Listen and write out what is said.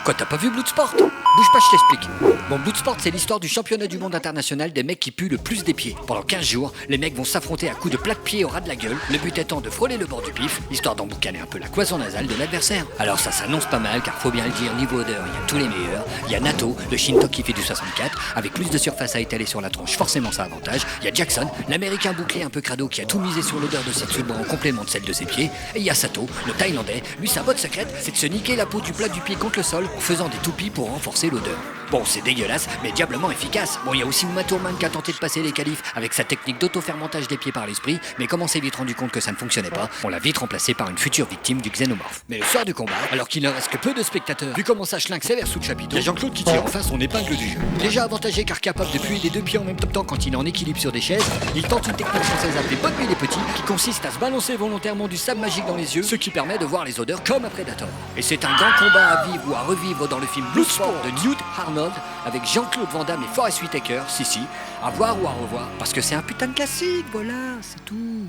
Quoi, t'as pas vu Bloodsport? Bouge pas, je t'explique. Bon, Bloodsport, c'est l'histoire du championnat du monde international des mecs qui puent le plus des pieds. Pendant 15 jours, les mecs vont s'affronter à coups de plats de pied au ras de la gueule, le but étant de frôler le bord du pif, histoire d'emboucaner un peu la cloison nasale de l'adversaire. Alors ça s'annonce pas mal, car faut bien le dire, niveau odeur, il y a tous les meilleurs. Il y a Nato, le Shinto qui fait du 64, avec plus de surface à étaler sur la tronche, forcément ça avantage. Il y a Jackson, l'américain bouclé un peu crado qui a tout misé sur l'odeur de ses tubes en complément de celle de ses pieds. Et il y a Sato, le thaïlandais, lui sa botte secrète, c'est de se niquer la peau du plat du pied contre le sol en faisant des toupies pour renforcer l'odeur. Bon, c'est dégueulasse, mais diablement efficace. Bon, il y a aussi Uma Thurman qui a tenté de passer les qualifs avec sa technique d'auto-fermentage des pieds par l'esprit, mais comme on s'est vite rendu compte que ça ne fonctionnait pas, on l'a vite remplacé par une future victime du xénomorphe. Mais le soir du combat, alors qu'il ne reste que peu de spectateurs, vu comment ça schlingue sévère sous le chapiteau, il y a Jean-Claude qui tire enfin son épingle du jeu. Déjà avantagé car capable de puer des deux pieds en même temps quand il est en équilibre sur des chaises, il tente une technique française appelée bonne nuit les petits, qui consiste à se balancer volontairement du sable magique dans les yeux, ce qui permet de voir les odeurs comme un Predator. Et c'est un grand combat à vivre ou à revivre dans le film Bloodsport de Newt Arnold avec Jean-Claude Van Damme et Forest Whitaker, si, à voir ou à revoir, parce que c'est un putain de classique, voilà, c'est tout.